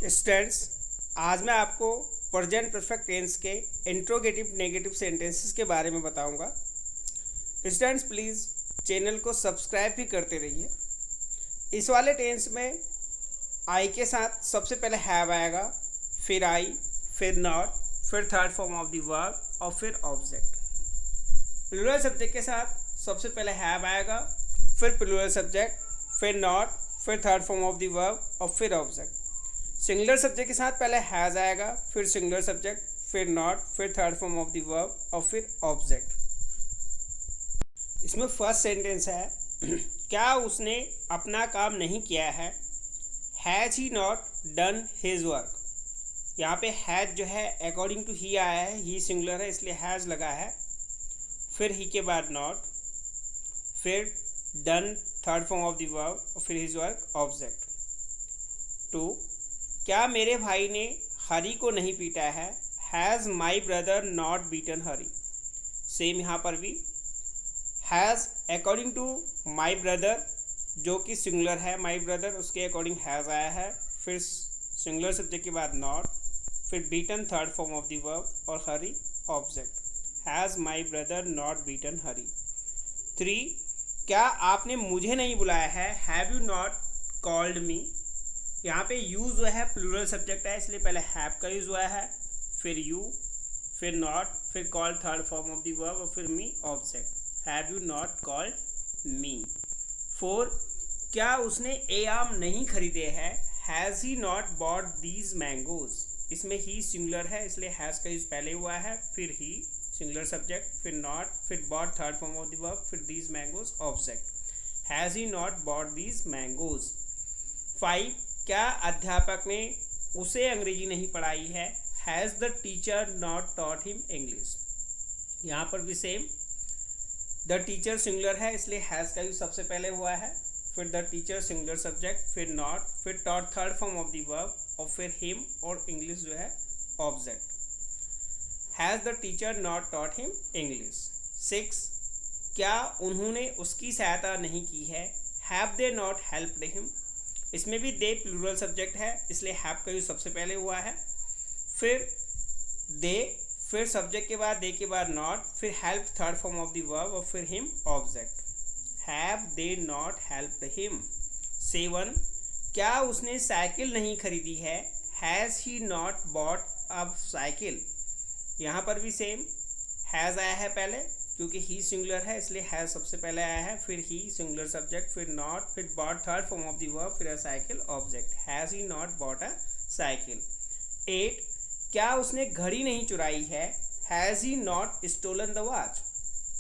Students, आज मैं आपको प्रेजेंट परफेक्ट टेंस के इंट्रोगेटिव नेगेटिव सेंटेंसेस के बारे में बताऊंगा। स्टूडेंट्स, प्लीज़ चैनल को सब्सक्राइब भी करते रहिए। इस वाले टेंस में आई के साथ सबसे पहले हैव आएगा, फिर आई, फिर नॉट, फिर third form of the verb और फिर ऑब्जेक्ट। प्लूरल सब्जेक्ट के साथ सबसे पहले हैव आएगा, फिर प्लूरल सब्जेक्ट, फिर नॉट, फिर third form of the verb और फिर ऑब्जेक्ट। सिंगुलर सब्जेक्ट के साथ पहले हैज़ आएगा, फिर सिंगुलर सब्जेक्ट, फिर नॉट, फिर third form of the verb और फिर ऑब्जेक्ट। इसमें फर्स्ट सेंटेंस है क्या उसने अपना काम नहीं किया है। Has he not done his work. यहाँ पे हैज़ जो है अकॉर्डिंग टू ही आया है, ही सिंगुलर है इसलिए हैज़ लगा है, फिर ही के बाद नॉट, फिर done third form of the verb और फिर हिज वर्क ऑब्जेक्ट। 2, क्या मेरे भाई ने हरी को नहीं पीटा है। Has my brother not beaten Hari. Same यहाँ पर भी has according to my brother जो कि सिंगुलर है, माई ब्रदर उसके अकॉर्डिंग हैज़ आया है, फिर सिंगुलर सब्जेक्ट के बाद नॉट, फिर beaten third form of the verb और Hari object. Has my brother not beaten Hari. 3, क्या आपने मुझे नहीं बुलाया है। Have you not called me. यहाँ पे यू जो है प्लूरल सब्जेक्ट है इसलिए पहले हैव का यूज हुआ है, फिर यू, फिर नॉट, फिर called third form of the verb और फिर me object. Have you not called me. 4, क्या उसने ए आम नहीं खरीदे हैं। Has he not bought these mangoes. इसमें ही सिंगुलर है इसलिए हैज़ का यूज पहले हुआ है, फिर ही सिंगुलर सब्जेक्ट, फिर नॉट, फिर bought third form of the verb, फिर these mangoes object. Has he not bought these mangoes. 5, क्या अध्यापक ने उसे अंग्रेजी नहीं पढ़ाई है। Has the teacher not taught him English. यहाँ पर भी सेम, द टीचर सिंगुलर है इसलिए हैज़ का यूज सबसे पहले हुआ है, फिर द टीचर सिंगुलर सब्जेक्ट, फिर नॉट, फिर taught third form of the verb और फिर हिम और इंग्लिश जो है object. Has the teacher not taught him English. 6, क्या उन्होंने उसकी सहायता नहीं की है। Have they not helped him. इसमें भी दे प्लूरल सब्जेक्ट है इसलिए हैव का यूज सबसे पहले हुआ है, फिर दे, फिर सब्जेक्ट के बाद दे के बाद नॉट, फिर help third form of the verb और फिर him object. Have they not helped him. 7, क्या उसने साइकिल नहीं खरीदी है। Has he not bought a cycle. यहाँ पर भी सेम, हैज़ आया है पहले क्योंकि ही सिंगुलर है इसलिए हैज़ सबसे पहले आया है, फिर ही सिंगुलर सब्जेक्ट, फिर नॉट, फिर bought third form of the verb, फिर a cycle object. Has he not bought a cycle. 8, क्या उसने घड़ी नहीं चुराई है। Has he not stolen the watch.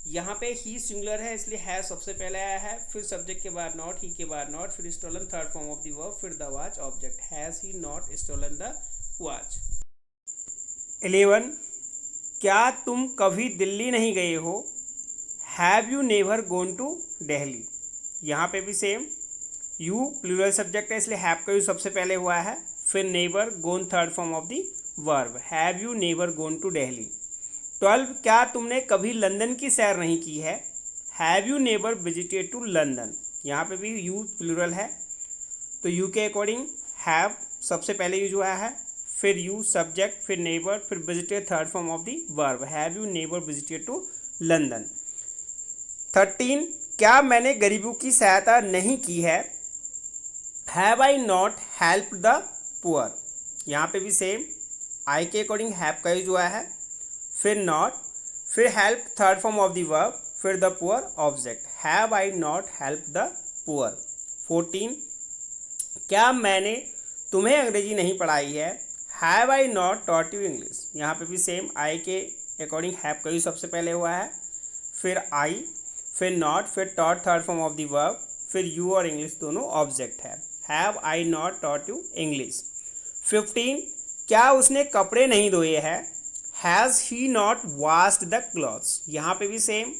यहाँ पे ही सिंगुलर है इसलिए हैज़ सबसे पहले आया है, फिर सब्जेक्ट के बाद नॉट, ही के बाद नॉट, फिर stolen third form of the verb, फिर the watch object. Has he not stolen the watch. 11, क्या तुम कभी दिल्ली नहीं गए हो। Have you never gone to Delhi. यहाँ पे भी सेम, यू प्लूरल सब्जेक्ट है इसलिए हैव का यूज सबसे पहले हुआ है, फिर never, gone third form of the verb. Have you never gone to Delhi. 12, क्या तुमने कभी लंदन की सैर नहीं की है। Have you never visited to London. यहाँ पे भी यू प्लूरल है तो यू के अकॉर्डिंग हैव सबसे पहले यूज हुआ है, फिर यू सब्जेक्ट, फिर नेबर, फिर visited third form of the verb. Have you never visited to London. 13, क्या मैंने गरीबों की सहायता नहीं की है। Have I not help the poor. यहाँ पे भी सेम, आई के अकॉर्डिंग हैव का यूज हुआ है, फिर नॉट, फिर help third form of the verb, फिर the poor object. Have I not help the poor. 14, क्या मैंने तुम्हें अंग्रेजी नहीं पढ़ाई है। Have I not taught you English. यहाँ पे भी सेम, आई के अकॉर्डिंग हैव का यूज सबसे पहले हुआ है, फिर आई, फिर नॉट, फिर taught third form of the verb, फिर यू और इंग्लिश दोनों ऑब्जेक्ट है। Have I not taught you English. 15, क्या उसने कपड़े नहीं धोए हैं। Has he not washed the clothes. यहाँ पे भी सेम,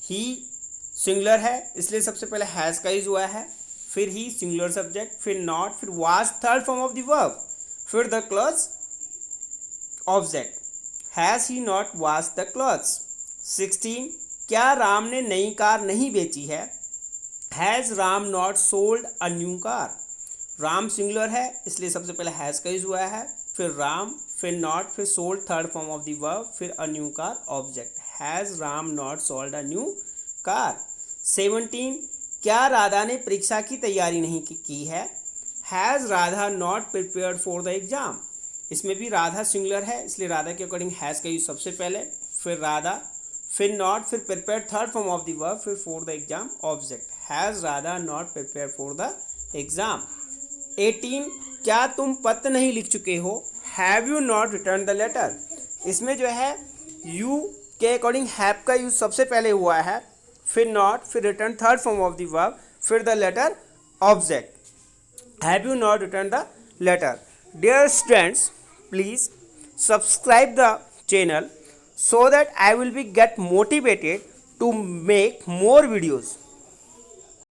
ही सिंगुलर है इसलिए सबसे पहले हैज़ का यूज हुआ है, फिर ही सिंगुलर सब्जेक्ट, फिर नॉट, फिर wash third form of the verb, फिर the clothes object. Has he not wash the clothes. 16, क्या राम ने नई कार नहीं बेची है। Has Ram not sold a new car. Ram singular है इसलिए सबसे पहले हैज़ का यूज हुआ है, फिर राम, फिर नॉट, फिर sold third form of the verb, फिर a new car object. Has Ram not sold a new car. 17 क्या राधा ने परीक्षा की तैयारी नहीं की है। Has Radha not prepared for the exam. इसमें भी राधा सिंगुलर है इसलिए राधा के अकॉर्डिंग हैज़ का यूज सबसे पहले, फिर राधा, फिर नॉट, फिर prepared third form of the verb, फिर for the exam object. Has Radha not prepared for the exam. 18 क्या तुम पत्र नहीं लिख चुके हो। Have you not return the letter. इसमें जो है यू के अकॉर्डिंग हैव का यूज सबसे पहले हुआ है, फिर नॉट, फिर return third form of the verb, फिर the letter object. Have you not return the letter. Dear students, please subscribe the channel so that I will be get motivated to make more videos.